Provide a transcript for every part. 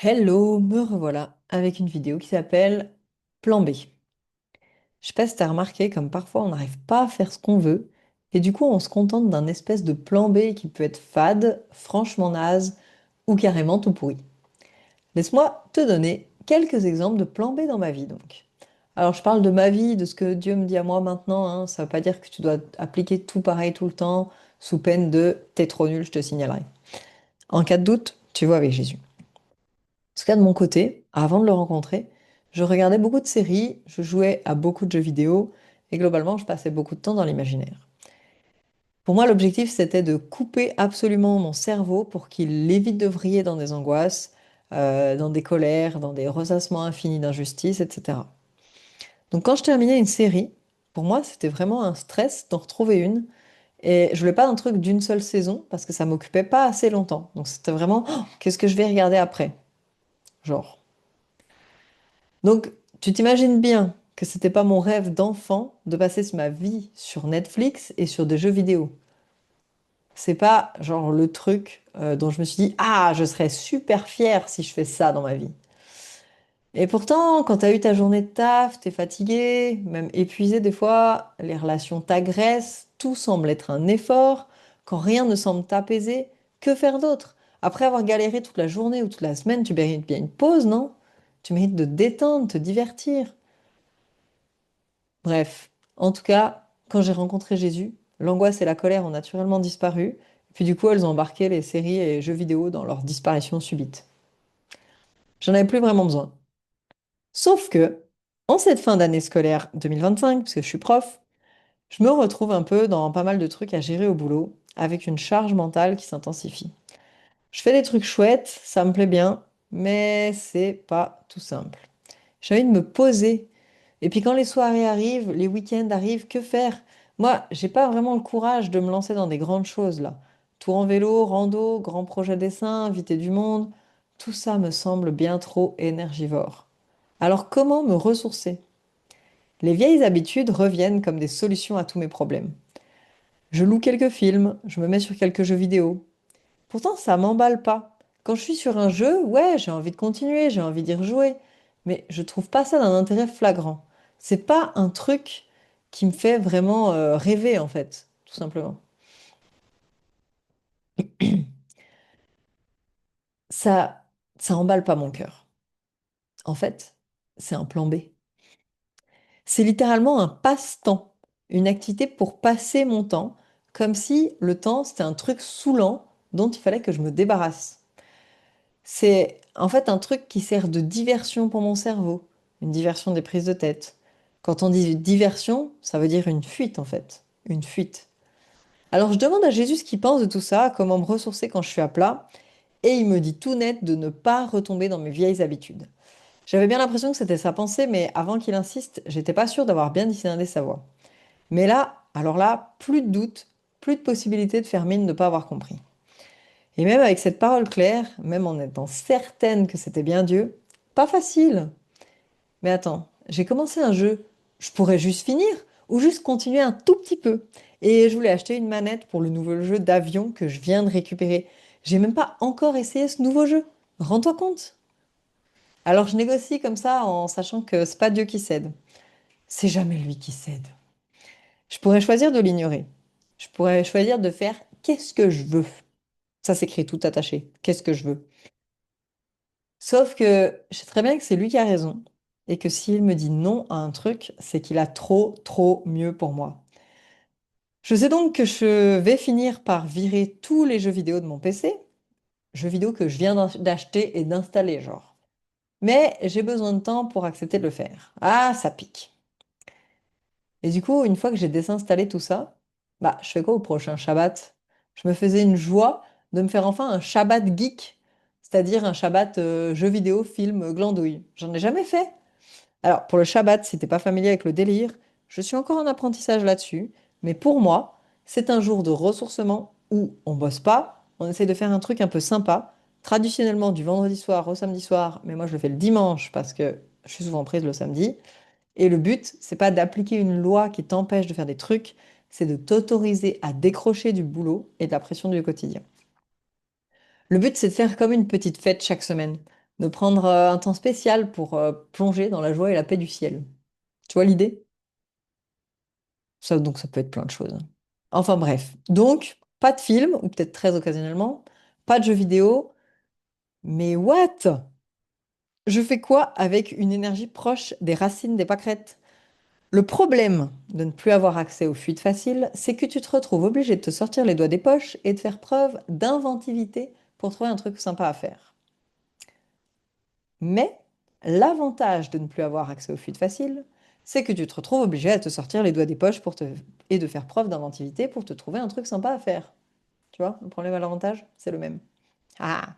Hello, me revoilà avec une vidéo qui s'appelle Plan B. Je sais pas si t'as remarqué comme parfois on n'arrive pas à faire ce qu'on veut et du coup on se contente d'un espèce de plan B qui peut être fade, franchement naze ou carrément tout pourri. Laisse-moi te donner quelques exemples de plan B dans ma vie donc. Alors je parle de ma vie, de ce que Dieu me dit à moi maintenant, hein. Ça veut pas dire que tu dois appliquer tout pareil tout le temps sous peine de t'es trop nul, je te signalerai. En cas de doute, tu vois avec Jésus. En tout cas, de mon côté, avant de le rencontrer, je regardais beaucoup de séries, je jouais à beaucoup de jeux vidéo et globalement, je passais beaucoup de temps dans l'imaginaire. Pour moi, l'objectif, c'était de couper absolument mon cerveau pour qu'il évite de vriller dans des angoisses, dans des colères, dans des ressassements infinis d'injustice, etc. Donc, quand je terminais une série, pour moi, c'était vraiment un stress d'en retrouver une. Et je voulais pas un truc d'une seule saison parce que ça m'occupait pas assez longtemps. Donc, c'était vraiment, oh, qu'est-ce que je vais regarder après? Genre. Donc, tu t'imagines bien que c'était pas mon rêve d'enfant de passer ma vie sur Netflix et sur des jeux vidéo. C'est pas genre le truc dont je me suis dit, ah, je serais super fière si je fais ça dans ma vie. Et pourtant, quand t'as eu ta journée de taf, t'es fatigué, même épuisé des fois, les relations t'agressent, tout semble être un effort, quand rien ne semble t'apaiser, que faire d'autre? Après avoir galéré toute la journée ou toute la semaine, tu mérites bien une pause, non? Tu mérites de te détendre, te divertir. Bref, en tout cas, quand j'ai rencontré Jésus, l'angoisse et la colère ont naturellement disparu. Et puis du coup, elles ont embarqué les séries et jeux vidéo dans leur disparition subite. J'en avais plus vraiment besoin. Sauf que, en cette fin d'année scolaire 2025, parce que je suis prof, je me retrouve un peu dans pas mal de trucs à gérer au boulot, avec une charge mentale qui s'intensifie. Je fais des trucs chouettes, ça me plaît bien, mais c'est pas tout simple. J'ai envie de me poser. Et puis quand les soirées arrivent, les week-ends arrivent, que faire? Moi, j'ai pas vraiment le courage de me lancer dans des grandes choses là. Tour en vélo, rando, grand projet dessin, inviter du monde, tout ça me semble bien trop énergivore. Alors comment me ressourcer? Les vieilles habitudes reviennent comme des solutions à tous mes problèmes. Je loue quelques films, je me mets sur quelques jeux vidéo. Pourtant, ça m'emballe pas. Quand je suis sur un jeu, ouais, j'ai envie de continuer, j'ai envie d'y rejouer. Mais je trouve pas ça d'un intérêt flagrant. C'est pas un truc qui me fait vraiment rêver, en fait, tout simplement. Ça, ça emballe pas mon cœur. En fait, c'est un plan B. C'est littéralement un passe-temps, une activité pour passer mon temps, comme si le temps, c'était un truc saoulant dont il fallait que je me débarrasse. C'est en fait un truc qui sert de diversion pour mon cerveau, une diversion des prises de tête. Quand on dit diversion, ça veut dire une fuite en fait, une fuite. Alors je demande à Jésus ce qu'il pense de tout ça, comment me ressourcer quand je suis à plat, et il me dit tout net de ne pas retomber dans mes vieilles habitudes. J'avais bien l'impression que c'était sa pensée, mais avant qu'il insiste, j'étais pas sûre d'avoir bien discerné sa voix. Mais là, alors là, plus de doute, plus de possibilité de faire mine de ne pas avoir compris. Et même avec cette parole claire, même en étant certaine que c'était bien Dieu, pas facile. Mais attends, j'ai commencé un jeu, je pourrais juste finir ou juste continuer un tout petit peu. Et je voulais acheter une manette pour le nouveau jeu d'avion que je viens de récupérer. J'ai même pas encore essayé ce nouveau jeu. Rends-toi compte. Alors je négocie comme ça en sachant que c'est pas Dieu qui cède. C'est jamais lui qui cède. Je pourrais choisir de l'ignorer. Je pourrais choisir de faire qu'est-ce que je veux. Ça s'écrit tout attaché. Qu'est-ce que je veux? Sauf que je sais très bien que c'est lui qui a raison et que s'il me dit non à un truc, c'est qu'il a trop, trop mieux pour moi. Je sais donc que je vais finir par virer tous les jeux vidéo de mon PC, jeux vidéo que je viens d'acheter et d'installer, genre. Mais j'ai besoin de temps pour accepter de le faire. Ah, ça pique. Et du coup, une fois que j'ai désinstallé tout ça, bah, je fais quoi au prochain Shabbat? Je me faisais une joie de me faire enfin un Shabbat geek, c'est-à-dire un Shabbat jeu vidéo, film, glandouille. J'en ai jamais fait. Alors, pour le Shabbat, si t'es pas familier avec le délire, je suis encore en apprentissage là-dessus, mais pour moi, c'est un jour de ressourcement où on bosse pas, on essaie de faire un truc un peu sympa, traditionnellement du vendredi soir au samedi soir, mais moi je le fais le dimanche parce que je suis souvent prise le samedi. Et le but, c'est pas d'appliquer une loi qui t'empêche de faire des trucs, c'est de t'autoriser à décrocher du boulot et de la pression du quotidien. Le but, c'est de faire comme une petite fête chaque semaine. de prendre un temps spécial pour plonger dans la joie et la paix du ciel. Tu vois l'idée? Ça, donc ça peut être plein de choses. Enfin bref. Donc, pas de film, ou peut-être très occasionnellement, pas de jeux vidéo, mais what? Je fais quoi avec une énergie proche des racines des pâquerettes? Le problème de ne plus avoir accès aux fuites faciles, c'est que tu te retrouves obligé de te sortir les doigts des poches et de faire preuve d'inventivité pour trouver un truc sympa à faire. Mais l'avantage de ne plus avoir accès aux fuites faciles, c'est que tu te retrouves obligé à te sortir les doigts des poches et de faire preuve d'inventivité pour te trouver un truc sympa à faire. Tu vois, le problème à l'avantage, c'est le même. Ah!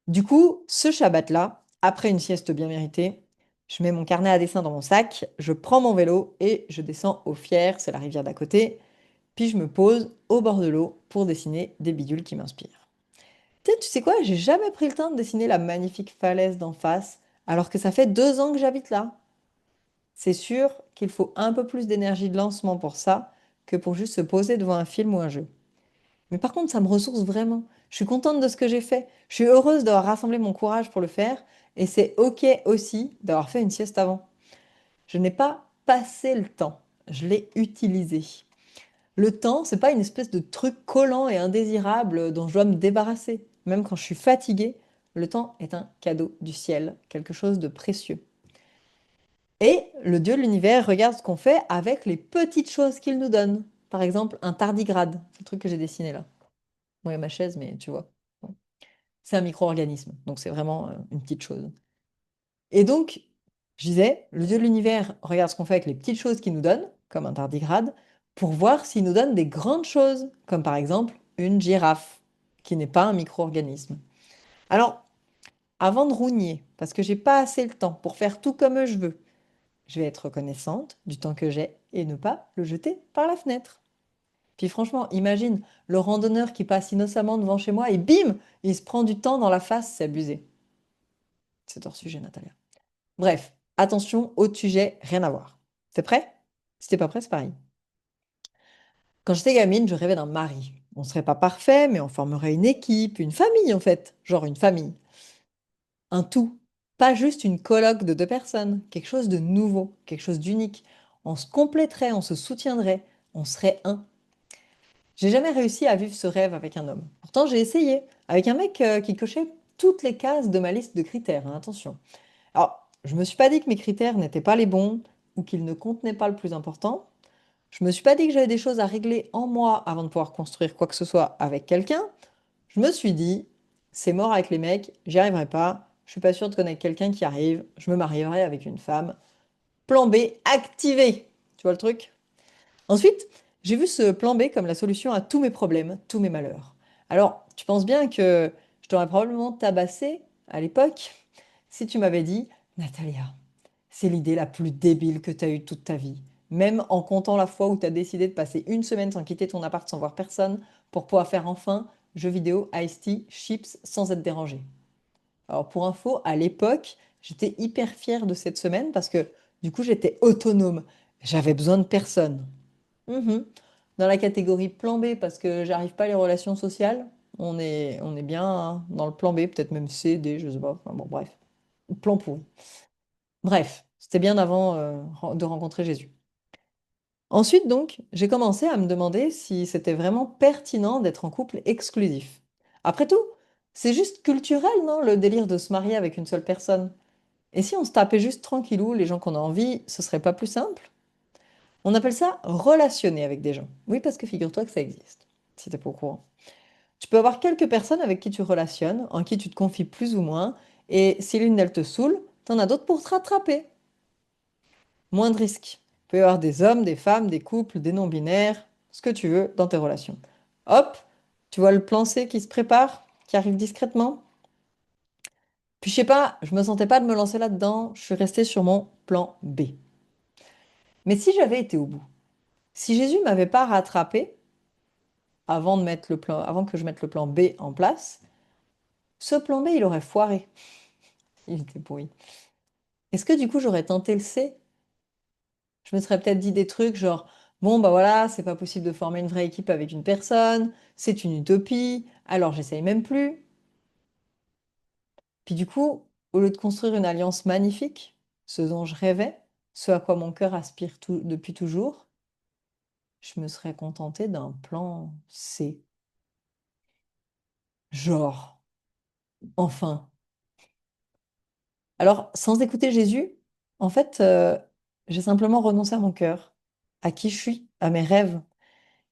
Du coup, ce Shabbat-là, après une sieste bien méritée, je mets mon carnet à dessin dans mon sac, je prends mon vélo et je descends au Fier, c'est la rivière d'à côté, puis je me pose au bord de l'eau pour dessiner des bidules qui m'inspirent. Tu sais quoi, j'ai jamais pris le temps de dessiner la magnifique falaise d'en face, alors que ça fait 2 ans que j'habite là. C'est sûr qu'il faut un peu plus d'énergie de lancement pour ça que pour juste se poser devant un film ou un jeu. Mais par contre, ça me ressource vraiment. Je suis contente de ce que j'ai fait. Je suis heureuse d'avoir rassemblé mon courage pour le faire. Et c'est OK aussi d'avoir fait une sieste avant. Je n'ai pas passé le temps. Je l'ai utilisé. Le temps, c'est pas une espèce de truc collant et indésirable dont je dois me débarrasser. Même quand je suis fatiguée, le temps est un cadeau du ciel, quelque chose de précieux. Et le dieu de l'univers regarde ce qu'on fait avec les petites choses qu'il nous donne. Par exemple, un tardigrade, c'est le truc que j'ai dessiné là. Bon, il y a ma chaise, mais tu vois. Bon. C'est un micro-organisme, donc c'est vraiment une petite chose. Et donc, je disais, le dieu de l'univers regarde ce qu'on fait avec les petites choses qu'il nous donne, comme un tardigrade, pour voir s'il nous donne des grandes choses, comme par exemple une girafe, qui n'est pas un micro-organisme. Alors, avant de rougner, parce que j'ai pas assez le temps pour faire tout comme je veux, je vais être reconnaissante du temps que j'ai et ne pas le jeter par la fenêtre. Puis franchement, imagine le randonneur qui passe innocemment devant chez moi et bim, il se prend du temps dans la face, c'est abusé. C'est hors sujet, Natalia. Bref, attention, autre sujet, rien à voir. T'es prêt? Si t'es pas prêt, c'est pareil. Quand j'étais gamine, je rêvais d'un mari. On serait pas parfait, mais on formerait une équipe, une famille en fait, genre une famille. Un tout. Pas juste une coloc de 2 personnes, quelque chose de nouveau, quelque chose d'unique. On se compléterait, on se soutiendrait, on serait un. J'ai jamais réussi à vivre ce rêve avec un homme. Pourtant, j'ai essayé, avec un mec qui cochait toutes les cases de ma liste de critères, hein, attention. Alors, je me suis pas dit que mes critères n'étaient pas les bons ou qu'ils ne contenaient pas le plus important. Je me suis pas dit que j'avais des choses à régler en moi avant de pouvoir construire quoi que ce soit avec quelqu'un. Je me suis dit, c'est mort avec les mecs, j'y arriverai pas. Je suis pas sûre de connaître quelqu'un qui arrive. Je me marierai avec une femme. Plan B activé. Tu vois le truc? Ensuite, j'ai vu ce plan B comme la solution à tous mes problèmes, tous mes malheurs. Alors, tu penses bien que je t'aurais probablement tabassé à l'époque si tu m'avais dit, Natalia, c'est l'idée la plus débile que tu as eue toute ta vie. Même en comptant la fois où tu as décidé de passer une semaine sans quitter ton appart sans voir personne pour pouvoir faire enfin jeux vidéo, iced tea, chips sans être dérangé. Alors pour info, à l'époque, j'étais hyper fière de cette semaine parce que du coup j'étais autonome. J'avais besoin de personne. Mhm. Dans la catégorie plan B, parce que j'arrive pas les relations sociales, on est bien hein, dans le plan B, peut-être même C, D, je sais pas. Enfin, bon, bref. Plan pourri. Bref, c'était bien avant de rencontrer Jésus. Ensuite, donc, j'ai commencé à me demander si c'était vraiment pertinent d'être en couple exclusif. Après tout, c'est juste culturel, non, le délire de se marier avec une seule personne. Et si on se tapait juste tranquillou, les gens qu'on a envie, ce serait pas plus simple? On appelle ça relationner avec des gens. Oui, parce que figure-toi que ça existe, si t'es pas au courant. Tu peux avoir quelques personnes avec qui tu relationnes, en qui tu te confies plus ou moins, et si l'une d'elles te saoule, t'en as d'autres pour te rattraper. Moins de risques. Il peut y avoir des hommes, des femmes, des couples, des non-binaires, ce que tu veux dans tes relations. Hop, tu vois le plan C qui se prépare, qui arrive discrètement. Puis je sais pas, je me sentais pas de me lancer là-dedans, je suis restée sur mon plan B. Mais si j'avais été au bout, si Jésus m'avait pas rattrapé, avant que je mette le plan B en place, ce plan B, il aurait foiré. Il était pourri. Est-ce que du coup, j'aurais tenté le C? Je me serais peut-être dit des trucs genre, bon, bah voilà, c'est pas possible de former une vraie équipe avec une personne, c'est une utopie, alors j'essaye même plus. Puis du coup, au lieu de construire une alliance magnifique, ce dont je rêvais, ce à quoi mon cœur aspire depuis toujours, je me serais contentée d'un plan C. Genre, enfin. Alors, sans écouter Jésus, en fait, j'ai simplement renoncé à mon cœur, à qui je suis, à mes rêves.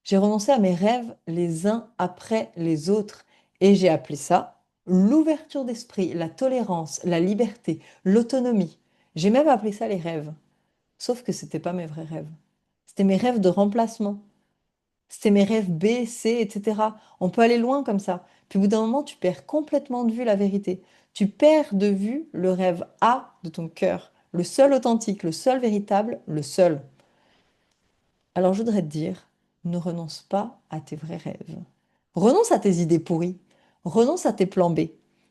J'ai renoncé à mes rêves les uns après les autres. Et j'ai appelé ça l'ouverture d'esprit, la tolérance, la liberté, l'autonomie. J'ai même appelé ça les rêves. Sauf que c'était pas mes vrais rêves. C'était mes rêves de remplacement. C'était mes rêves B, C, etc. On peut aller loin comme ça. Puis au bout d'un moment, tu perds complètement de vue la vérité. Tu perds de vue le rêve A de ton cœur. Le seul authentique, le seul véritable, le seul. Alors je voudrais te dire, ne renonce pas à tes vrais rêves. Renonce à tes idées pourries. Renonce à tes plans B.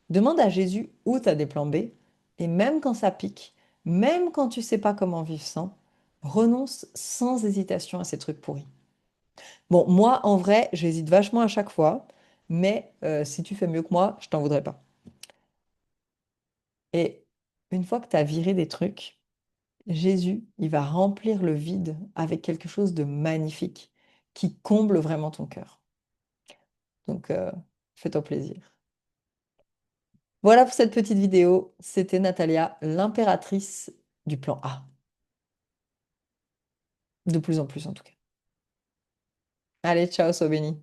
Demande à Jésus où tu as des plans B. Et même quand ça pique, même quand tu sais pas comment vivre sans, renonce sans hésitation à ces trucs pourris. Bon, moi, en vrai, j'hésite vachement à chaque fois, mais si tu fais mieux que moi, je t'en voudrais pas. Et une fois que tu as viré des trucs, Jésus, il va remplir le vide avec quelque chose de magnifique qui comble vraiment ton cœur. Donc, fais-toi plaisir. Voilà pour cette petite vidéo. C'était Natalia, l'impératrice du plan A. De plus en plus, en tout cas. Allez, ciao, sois béni.